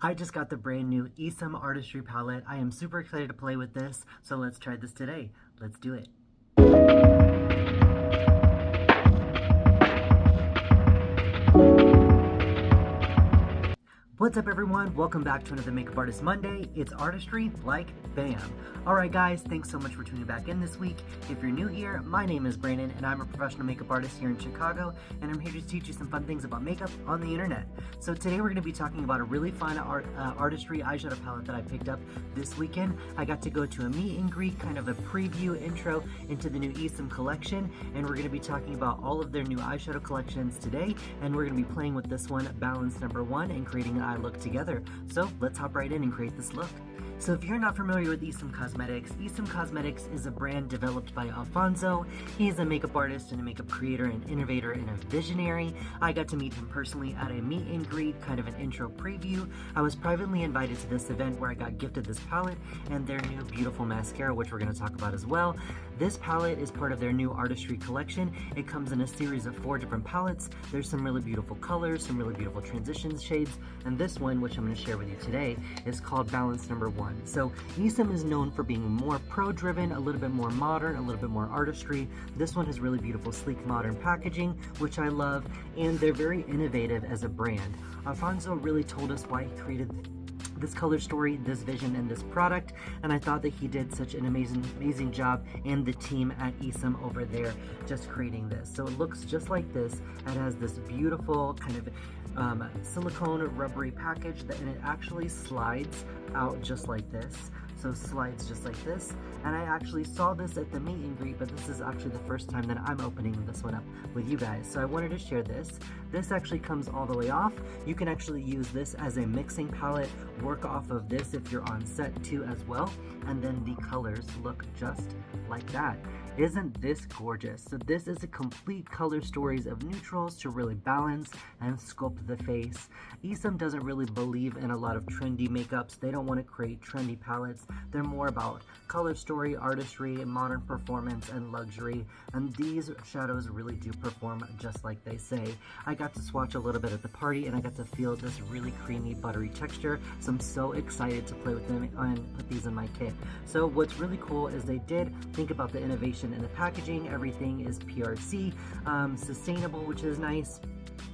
I just got the brand new ESUM Artistry palette. I am super excited to play with this, so let's try this today. Let's do it. What's up everyone? Welcome back to another Makeup Artist Monday. It's Artistry, like bam. Alright guys, thanks so much for tuning back in this week. If you're new here, my name is Brandon and I'm a professional makeup artist here in Chicago, and I'm here to teach you some fun things about makeup on the internet. So today we're going to be talking about a really fun Artistry eyeshadow palette that I picked up this weekend. I got to go to a meet and greet, kind of a preview intro into the new ESUM collection, and we're going to be talking about all of their new eyeshadow collections today, and we're going to be playing with this one, Balance Number 1, and creating an eye look together. So let's hop right in and create this look. So if you're not familiar with ESUM Cosmetics is a brand developed by Alfonso. He is a makeup artist and a makeup creator and innovator and a visionary. I got to meet him personally at a meet and greet, kind of an intro preview. I was privately invited to this event where I got gifted this palette and their new beautiful mascara, which we're going to talk about as well. This palette is part of their new Artistry collection. It comes in a series of 4 different palettes. There's some really beautiful colors, some really beautiful transition shades, and this one, which I'm going to share with you today, is called Balance Number 1. So ESUM is known for being more pro-driven, a little bit more modern, a little bit more artistry. This one has really beautiful, sleek, modern packaging, which I love, and they're very innovative as a brand. Alfonso really told us why he created this color story, this vision, and this product, and I thought that he did such an amazing job, and the team at ESUM over there just creating this. So it looks just like this. It has this beautiful kind of silicone rubbery package and it actually slides out just like this. So slides just like this, and I actually saw this at the meet and greet, but this is actually the first time that I'm opening this one up with you guys, so I wanted to share this. This actually comes all the way off. You can actually use this as a mixing palette, work off of this if you're on set too as well, and then the colors look just like that. Isn't this gorgeous? So this is a complete color stories of neutrals to really balance and sculpt the face. ESUM doesn't really believe in a lot of trendy makeups. They don't want to create trendy palettes. They're more about color story, artistry, modern performance, and luxury, and these shadows really do perform just like they say. I got to swatch a little bit at the party and I got to feel this really creamy, buttery texture, so I'm so excited to play with them and put these in my kit. So what's really cool is they did think about the innovation in the packaging. Everything is PRC, sustainable, which is nice.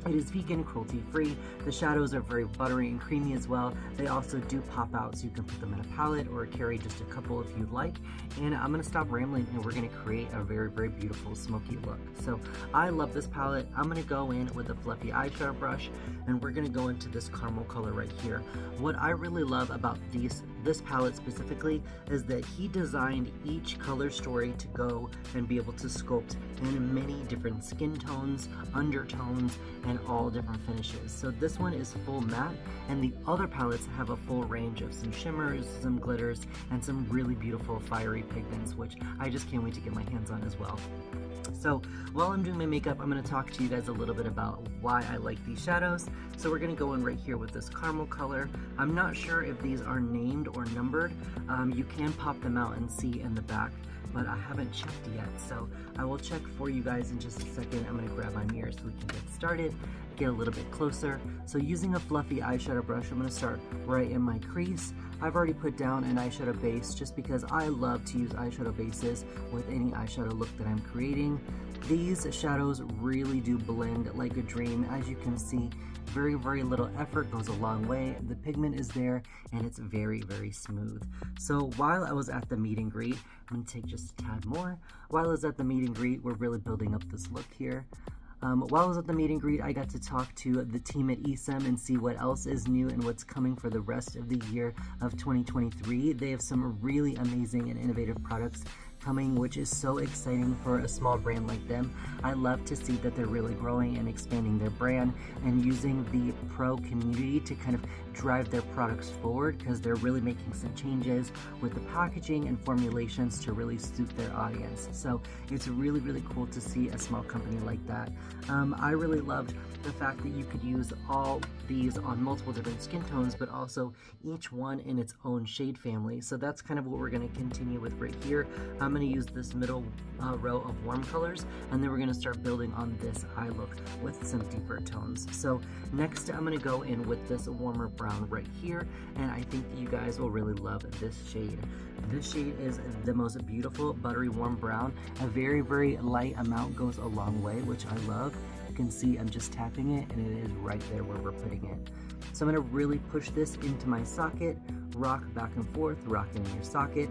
It is vegan, cruelty-free. The shadows are very buttery and creamy as well. They also do pop out, so you can put them in a palette or carry just a couple if you'd like. And I'm going to stop rambling and we're going to create a very, very beautiful smoky look. So I love this palette. I'm going to go in with a fluffy eyeshadow brush and we're going to go into this caramel color right here. What I really love about this palette specifically is that he designed each color story to go and be able to sculpt in many different skin tones, undertones, and all different finishes. So this one is full matte, and the other palettes have a full range of some shimmers, some glitters, and some really beautiful fiery pigments, which I just can't wait to get my hands on as well. So while I'm doing my makeup, I'm going to talk to you guys a little bit about why I like these shadows. So we're going to go in right here with this caramel color. I'm not sure if these are named or numbered. You can pop them out and see in the back, but I haven't checked yet, so I will check for you guys in just a second. I'm going to grab my mirror so we can get started, get a little bit closer. So using a fluffy eyeshadow brush, I'm going to start right in my crease. I've already put down an eyeshadow base just because I love to use eyeshadow bases with any eyeshadow look that I'm creating. These shadows really do blend like a dream. As you can see, very, very little effort goes a long way. The pigment is there and it's very, very smooth. So while I was at the meet and greet, I'm going to take just a tad more. While I was at the meet and greet, we're really building up this look here. While I was at the meet and greet, I got to talk to the team at ESUM and see what else is new and what's coming for the rest of the year of 2023. They have some really amazing and innovative products coming, which is so exciting for a small brand like them. I love to see that they're really growing and expanding their brand and using the pro community to kind of drive their products forward, because they're really making some changes with the packaging and formulations to really suit their audience. So it's really, really cool to see a small company like that. I really loved the fact that you could use all these on multiple different skin tones, but also each one in its own shade family. So that's kind of what we're going to continue with right here. I'm going to use this middle row of warm colors, and then we're going to start building on this eye look with some deeper tones. So next I'm going to go in with this warmer brown right here, and I think that you guys will really love this shade. This shade is the most beautiful buttery warm brown. A very, very light amount goes a long way, which I love. You can see I'm just tapping it, and it is right there where we're putting it. So I'm going to really push this into my socket, rock back and forth, rock it in your socket.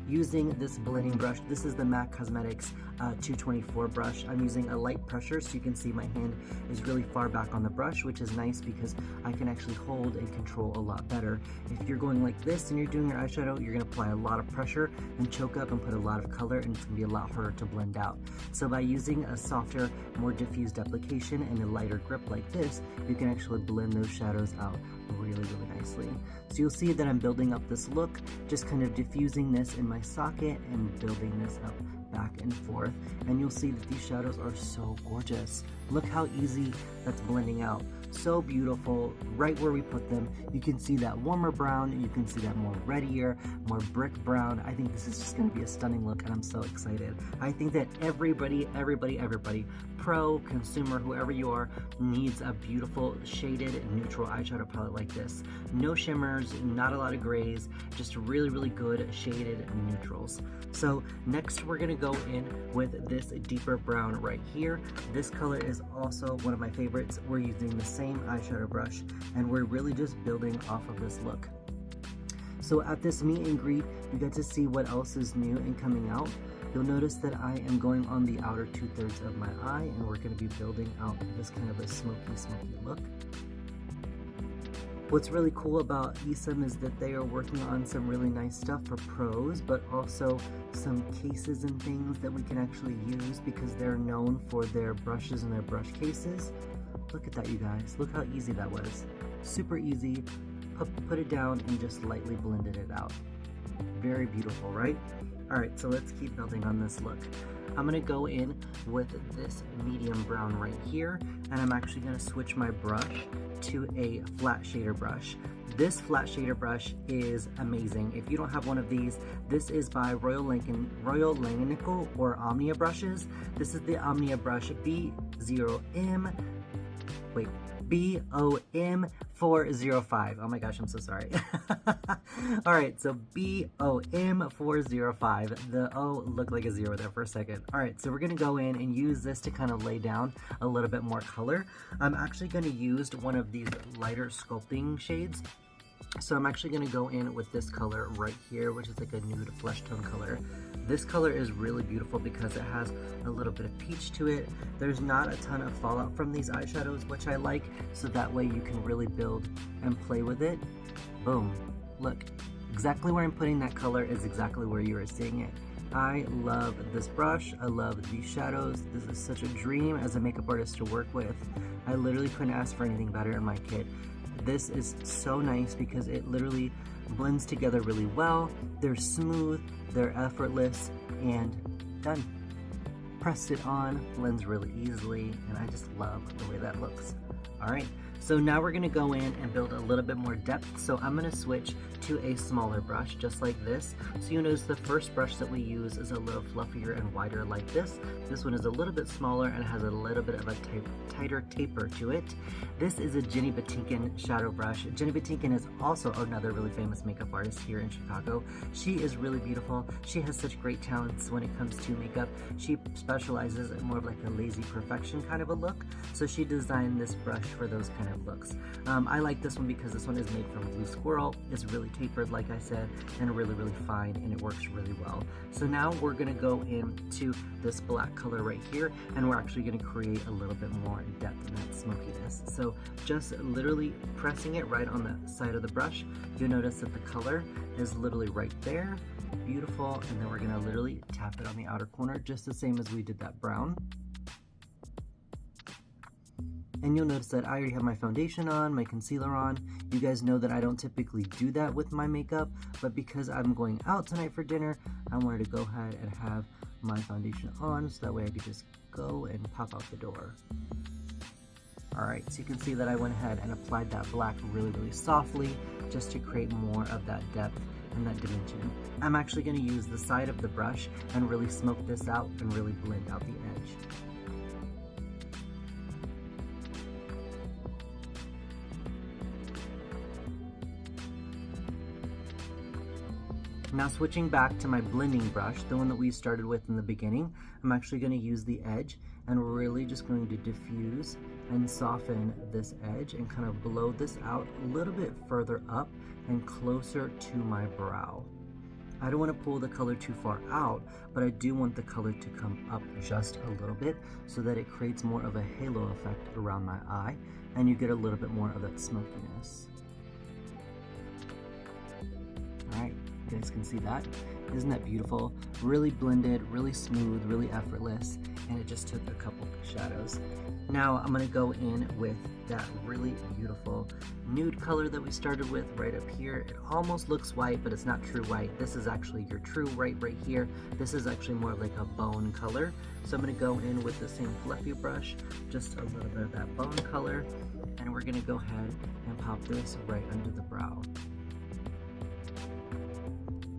Using this blending brush, this is the MAC Cosmetics 224 brush. I'm using a light pressure so you can see my hand is really far back on the brush, which is nice because I can actually hold and control a lot better. If you're going like this and you're doing your eyeshadow, you're going to apply a lot of pressure and choke up and put a lot of color, and it's going to be a lot harder to blend out. So by using a softer, more diffused application and a lighter grip like this, you can actually blend those shadows out really, really nicely. So you'll see that I'm building up this look, just kind of diffusing this in my socket and building this up back and forth, and you'll see that these shadows are so gorgeous. Look how easy that's blending out. So beautiful, right where we put them. You can see that warmer brown, you can see that more reddier, more brick brown. I think this is just going to be a stunning look, and I'm so excited. I think that everybody, pro, consumer, whoever you are, needs a beautiful shaded neutral eyeshadow palette like this. No shimmers, not a lot of grays, just really, really good shaded neutrals. So next we're going to go in with this deeper brown right here. This color is also one of my favorites. We're using the same eyeshadow brush, and we're really just building off of this look. So at this meet and greet, you get to see what else is new and coming out. You'll notice that I am going on the outer 2/3 of my eye, and we're going to be building out this kind of a smoky look. What's really cool about ESUM is that they are working on some really nice stuff for pros, but also some cases and things that we can actually use because they're known for their brushes and their brush cases. Look at that, you guys. Look how easy that was. Super easy. Put it down and just lightly blended it out. Very beautiful, right? Alright, so let's keep building on this look. I'm going to go in with this medium brown right here, and I'm actually going to switch my brush to a flat shader brush. This flat shader brush is amazing. If you don't have one of these, this is by Royal Langnickel or Omnia brushes. This is the Omnia brush BOM405. Oh my gosh, I'm so sorry. Alright, so BOM405. The O looked like a zero there for a second. Alright, so we're going to go in and use this to kind of lay down a little bit more color. I'm actually going to use one of these lighter sculpting shades. So I'm actually going to go in with this color right here, which is like a nude flesh tone color. This color is really beautiful because it has a little bit of peach to it. There's not a ton of fallout from these eyeshadows, which I like, so that way you can really build and play with it. Boom. Look, exactly where I'm putting that color is exactly where you are seeing it. I love this brush. I love these shadows. This is such a dream as a makeup artist to work with. I literally couldn't ask for anything better in my kit. This is so nice because it literally blends together really well. They're smooth, they're effortless, and done. Pressed it on, blends really easily, and I just love the way that looks. Alright, so now we're going to go in and build a little bit more depth. So I'm going to switch to a smaller brush, just like this. So you notice the first brush that we use is a little fluffier and wider like this. This one is a little bit smaller and has a little bit of a tighter taper to it. This is a Jenny Batinkin shadow brush. Jenny Batinkin is also another really famous makeup artist here in Chicago. She is really beautiful. She has such great talents when it comes to makeup. She specializes in more of like a lazy perfection kind of a look. So she designed this brush for those kind of looks. I like this one because this one is made from Blue Squirrel. It's really tapered, like I said, and really, really fine, and it works really well. So now we're going to go into this black color right here, and we're actually going to create a little bit more depth in that smokiness. So just literally pressing it right on the side of the brush, you'll notice that the color is literally right there. Beautiful. And then we're going to literally tap it on the outer corner, just the same as we did that brown. And you'll notice that I already have my foundation on, my concealer on. You guys know that I don't typically do that with my makeup, but because I'm going out tonight for dinner, I wanted to go ahead and have my foundation on, so that way I could just go and pop out the door. Alright, so you can see that I went ahead and applied that black really, really softly, just to create more of that depth and that dimension. I'm actually going to use the side of the brush and really smoke this out and really blend out the edge. Now switching back to my blending brush, the one that we started with in the beginning, I'm actually going to use the edge and really just going to diffuse and soften this edge and kind of blow this out a little bit further up and closer to my brow. I don't want to pull the color too far out, but I do want the color to come up just a little bit so that it creates more of a halo effect around my eye and you get a little bit more of that smokiness. Alright, you guys can see that. Isn't that beautiful? Really blended, really smooth, really effortless, and it just took a couple shadows. Now I'm going to go in with that really beautiful nude color that we started with right up here. It almost looks white, but it's not true white. This is actually your true white right here. This is actually more like a bone color. So I'm going to go in with the same fluffy brush, just a little bit of that bone color, and we're going to go ahead and pop this right under the brow.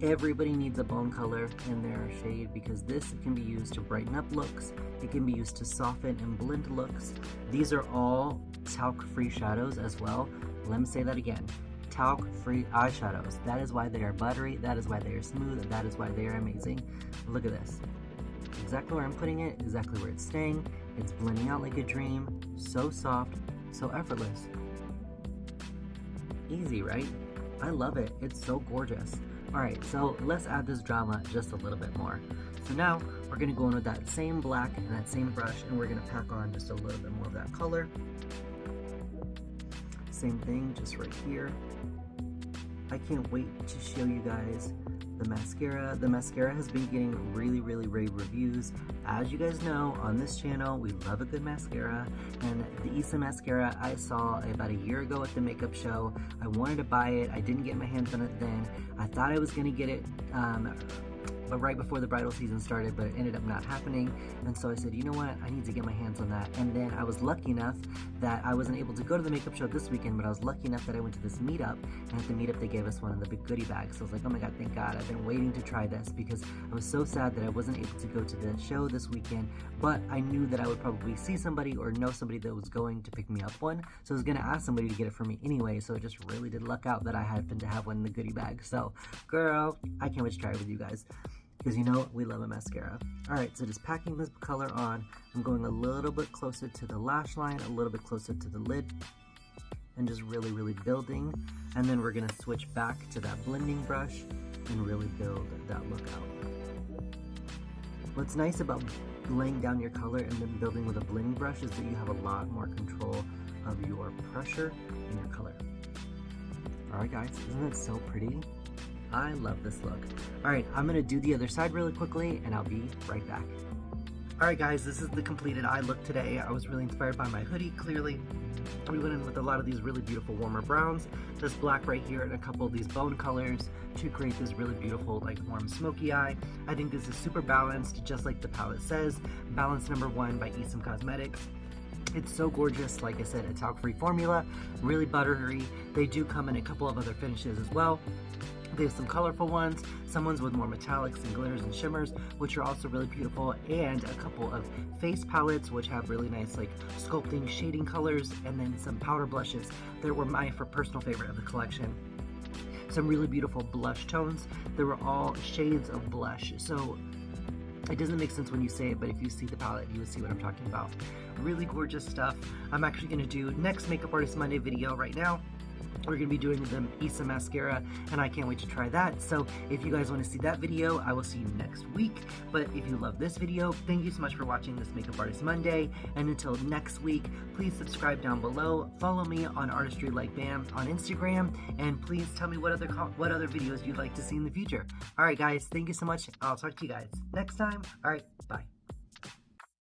Everybody needs a bone color in their shade because this can be used to brighten up looks. It can be used to soften and blend looks. These are all talc-free shadows as well. Let me say that again. Talc-free eyeshadows. That is why they are buttery. That is why they are smooth. That is why they are amazing. Look at this. Exactly where I'm putting it, exactly where it's staying. It's blending out like a dream. So soft, so effortless. Easy, right? I love it. It's so gorgeous. Alright, so let's add this drama just a little bit more. So now we're going to go in with that same black and that same brush and we're going to pack on just a little bit more of that color. Same thing, just right here. I can't wait to show you guys the mascara. The mascara has been getting really rave reviews. As you guys know, on this channel, we love a good mascara, and the ESUM mascara I saw about a year ago at the makeup show. I wanted to buy it. I didn't get my hands on it then. I thought I was going to get it but right before the bridal season started, but it ended up not happening. And so I said, you know what, I need to get my hands on that. And then I was lucky enough that I wasn't able to go to the makeup show this weekend, but I was lucky enough that I went to this meetup, and at the meetup they gave us one of the big goodie bags. So I was like, oh my god, thank god. I've been waiting to try this because I was so sad that I wasn't able to go to the show this weekend, but I knew that I would probably see somebody or know somebody that was going to pick me up one. So I was going to ask somebody to get it for me anyway, so it just really did luck out that I happened to have one in the goodie bag. So girl, I can't wait to try it with you guys, because you know we love a mascara. Alright, so just packing this color on, I'm going a little bit closer to the lash line, a little bit closer to the lid, and just really building. And then we're going to switch back to that blending brush and really build that look out. What's nice about laying down your color and then building with a blending brush is that you have a lot more control of your pressure and your color. Alright guys, isn't that so pretty? I love this look. Alright, I'm going to do the other side really quickly and I'll be right back. Alright guys, this is the completed eye look today. I was really inspired by my hoodie, clearly. We went in with a lot of these really beautiful warmer browns, this black right here, and a couple of these bone colors to create this really beautiful like warm smoky eye. I think this is super balanced, just like the palette says. Balance number 1 by ESUM Cosmetics. It's so gorgeous, like I said, a talc-free formula, really buttery. They do come in a couple of other finishes as well. They have some colorful ones, some ones with more metallics and glitters and shimmers, which are also really beautiful, and a couple of face palettes, which have really nice like sculpting shading colors, and then some powder blushes that were my personal favorite of the collection. Some really beautiful blush tones. They were all shades of blush, so it doesn't make sense when you say it, but if you see the palette, you will see what I'm talking about. Really gorgeous stuff. I'm actually going to do next Makeup Artist Monday video right now. We're going to be doing the ESUM mascara, and I can't wait to try that. So if you guys want to see that video, I will see you next week. But if you love this video, thank you so much for watching this Makeup Artist Monday. And until next week, please subscribe down below. Follow me on Artistry Like Bam on Instagram. And please tell me what other videos you'd like to see in the future. Alright guys, thank you so much. I'll talk to you guys next time. Alright, bye.